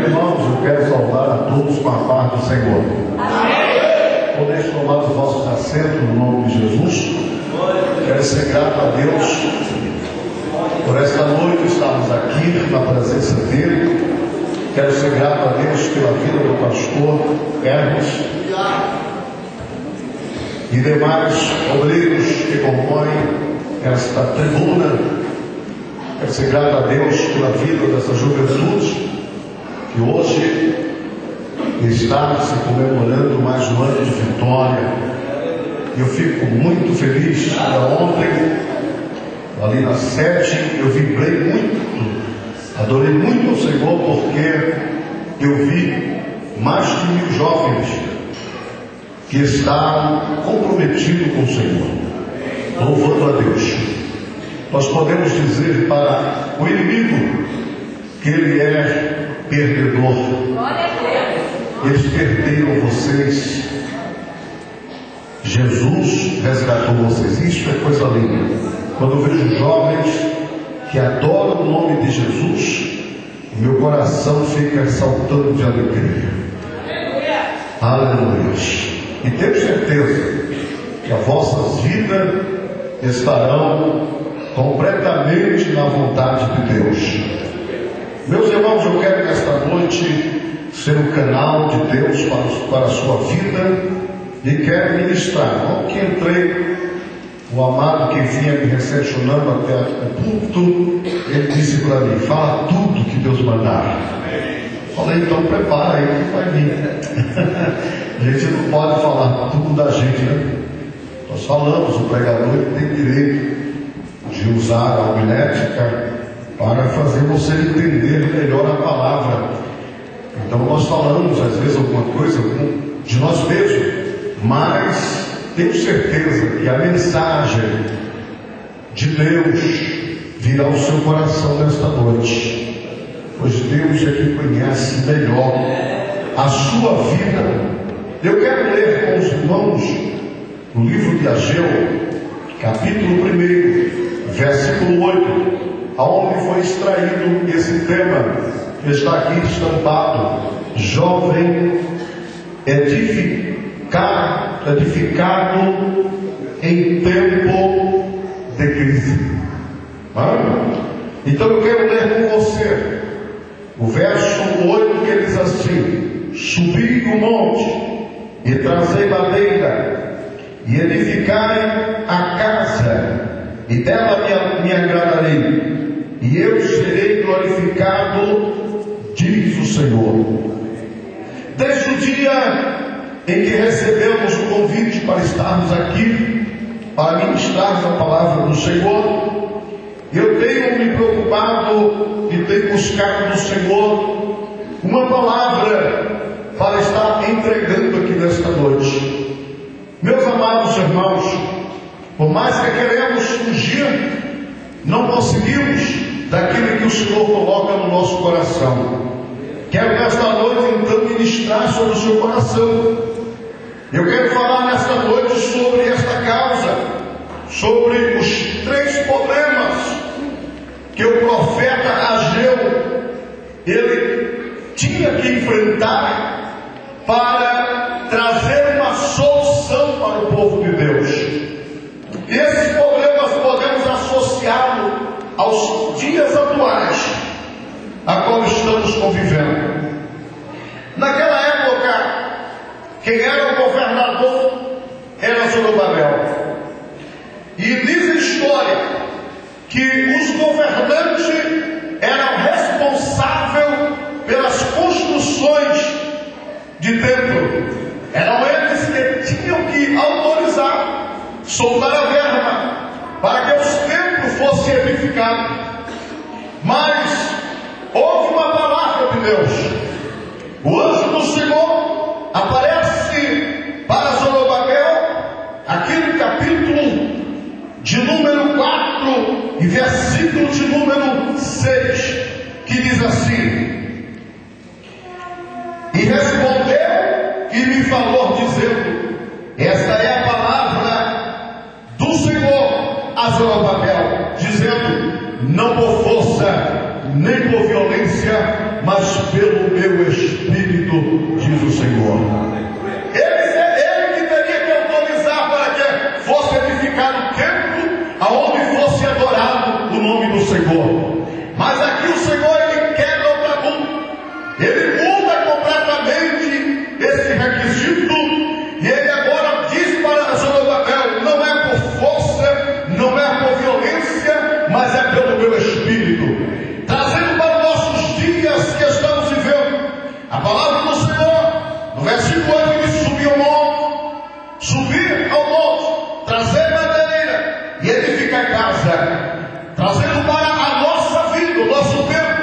irmãos, eu quero saudar a todos com a paz do Senhor. Amém. Podeis tomar os vossos assentos no nome de Jesus. Quero ser grato a Deus por esta noite estarmos aqui na presença dEle. Quero ser grato a Deus pela vida do pastor Hermes e demais obreiros que compõem esta tribuna. Quero ser grato a Deus pela vida dessa juventude que hoje está se comemorando mais um ano de vitória. Eu fico muito feliz. Ontem, ali na sede, eu vibrei muito, adorei muito ao Senhor, porque eu vi mais de 1000 jovens que estavam comprometidos com o Senhor, louvando a Deus. Nós podemos dizer para o inimigo que ele é perdedor. Eles perderam vocês. Jesus resgatou vocês. Isso é coisa linda. Quando eu vejo jovens que adoram o nome de Jesus, o meu coração fica saltando de alegria. Aleluia. E tenho certeza que as vossas vidas estarão completamente na vontade de Deus. Meus irmãos, eu quero nesta noite ser um canal de Deus para a sua vida e quero ministrar. Logo que entrei, o amado que vinha me recepcionando até o púlpito, ele disse para mim: fala tudo que Deus mandar. Falei: então prepara aí que vai vir. A gente não pode falar tudo da gente, né? Nós falamos, o pregador tem direito de usar a homilética para fazer você entender melhor a palavra. Então nós falamos às vezes alguma coisa de nós mesmos, mas tenho certeza que a mensagem de Deus virá ao seu coração nesta noite, pois Deus é quem conhece melhor a sua vida. Eu quero ler com os irmãos o livro de Ageu, capítulo 1, versículo 8, aonde foi extraído esse tema que está aqui estampado: jovem edificado em tempo de crise. Então eu quero ler com você o verso 8, que diz assim: subi o monte e trazei madeira e edificai a casa, e dela me agradarei, e eu serei glorificado, diz o Senhor. Desde o dia em que recebemos o convite para estarmos aqui, para ministrarmos a palavra do Senhor, eu tenho me preocupado e tenho buscado do Senhor uma palavra para estar entregando aqui nesta noite. Meus amados irmãos, por mais que queremos fugir, não conseguimos daquilo que o Senhor coloca no nosso coração. Quero nesta noite então ministrar sobre o seu coração. Eu quero falar nesta noite sobre esta causa, sobre os 3 problemas que o profeta Ageu ele tinha que enfrentar para trazer uma solução para o povo de Deus. E esses problemas podemos associá-los aos dias atuais a qual estamos convivendo. Naquela época, quem era o governador era Zorobabel. E diz a história que os governantes eram responsáveis pelas construções de templo. Eram eles que tinham que autorizar, soltar a verba para que os templos fossem edificados. Mas houve uma palavra de Deus. O anjo do Senhor aparece para Zorobabel, aqui no capítulo de número 4 e versículo de número 6, que diz assim: e respondeu e me falou dizendo: esta é a palavra do Senhor a Zorobabel, dizendo: não por força nem por violência, mas pelo meu Ele muda completamente esse requisito, e ele agora diz para Zorobabel: não é por força, não é por violência, mas é pelo meu Espírito. Trazendo para os nossos dias que estamos vivendo a palavra do Senhor, no versículo 8 ele diz: subir ao monte, trazer madeira e edificar casa, trazendo para a nossa vida, o nosso tempo,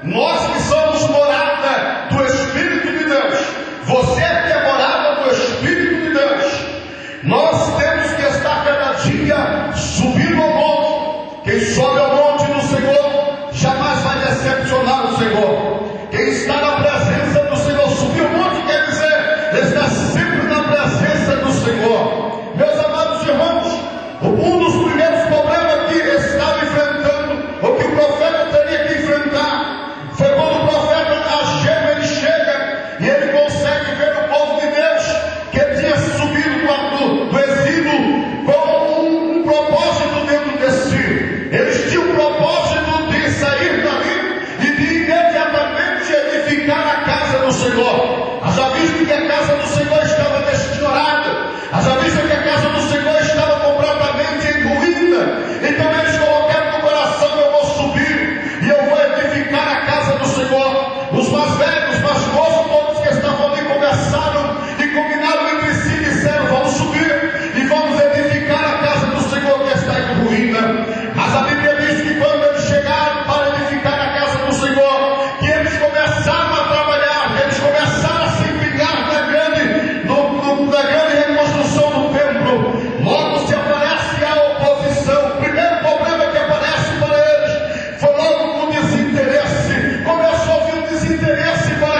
nós que somos morada do Espírito de Deus, você que é morada do Espírito de Deus, nós temos que estar cada dia subindo ao monte. Quem sobe ao monte do Senhor jamais vai decepcionar o Senhor. Quem está na presença do Senhor, subir ao monte quer dizer estar sempre na presença do Senhor. Meus amados irmãos, um dos primeiros problemas que estava enfrentando, ou que o profeta teria que enfrentar, foi quando o profeta Ageu ele chega e ele consegue ver o povo de Deus que tinha subido do exílio com um propósito dentro de si. Eles tinham o propósito de sair dali e de imediatamente edificar a casa do Senhor. Haja visto que a casa do Senhor estava destinada, haja visto que a casa do Senhor estava completamente em ruína. Então eles colocaram no coração: eu vou subir e eu vou edificar a casa do Senhor. Os mais velhos, os mais moços, todos que estavam ali conversaram e combinaram entre si e disseram: vamos subir e vamos edificar a casa do Senhor que está em ruína. Mas a Bíblia diz que quando eles chegaram para edificar a casa do Senhor, que eles começaram a trabalhar, eles começaram a se empenhar na grande reconstrução do templo. Logo se aparece a oposição. O primeiro problema que aparece para eles foi logo o desinteresse. Começou a vir o desinteresse para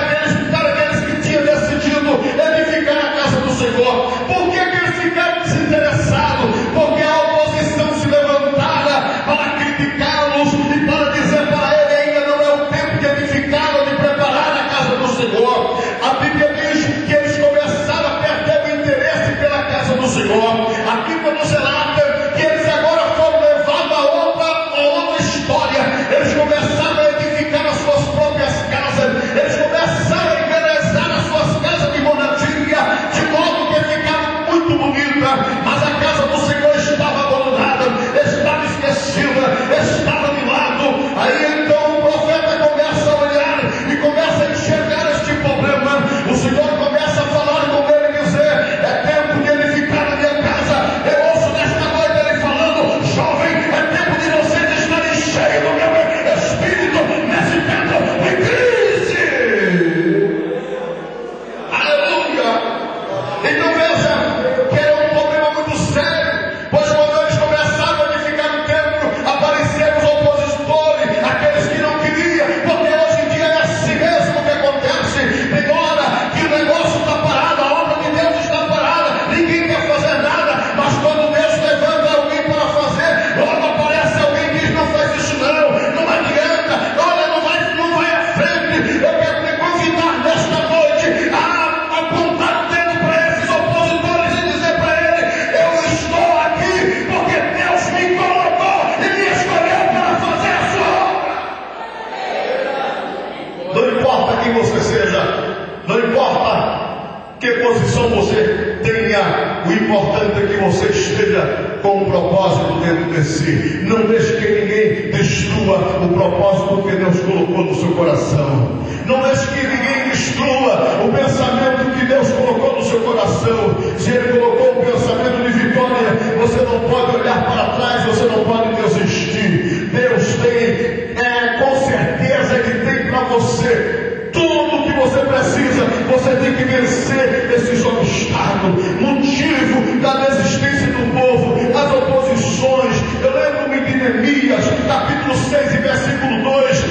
aqueles que tinham decidido edificar a casa do Senhor. Por que eles ficaram desinteressados? Porque a oposição se levantara para criticá-los e para dizer para ele: ainda não é o tempo de edificar ou de preparar a casa do Senhor. A Bíblia diz que eles começaram a perder o interesse pela casa do Senhor. A Bíblia nos relata que eles agora foram levados a outra história. Eles começaram a edificar as suas próprias casas, eles começaram a embelezar as suas casas de moradia, de modo que ficaram muito bonitas, mas a casa do Senhor estava abandonada, estava esquecida, estava de lado. Aí então o profeta começa a olhar e começa a enxergar este problema. O Senhor começa a falar com ele e dizer: é tempo de edificar a minha casa. Eu ouço nesta noite ele falando: jovem, é tempo de vocês estarem cheios do meu Espírito nesse tempo de crise. Aleluia! Então veja que era um problema muito sério, pois quando eles começaram a edificar o templo, apareceram os opositores, aqueles que não queriam, porque hoje em dia é assim mesmo que acontece. Tem hora que o negócio está parado, a obra de Deus está parada, ninguém quer fazer nada, mas quando Deus levanta alguém para fazer, logo aparece alguém que diz: não faz isso não adianta, olha, não vai à frente. Eu quero te convidar nesta noite a apontar o dedo para esses opositores e dizer para ele: eu estou aqui porque Deus me colocou e me escolheu para fazer a sua obra. Não importa quem você seja, não importa que posição você tenha, o importante é que você esteja com um propósito dentro de si. Não deixe que ninguém destrua o propósito que Deus colocou no seu coração. Não deixe que ninguém destrua o pensamento que Deus colocou no seu coração. Se Ele colocou um pensamento de vitória, você não pode olhar para trás, você não pode desistir. Deus tem, com certeza Ele tem para você tudo o que você precisa. Você tem que vencer esses obstáculos, motivo da desistência do povo, as oposições. Eu lembro-me de Neemias, capítulo 6 e versículo 2,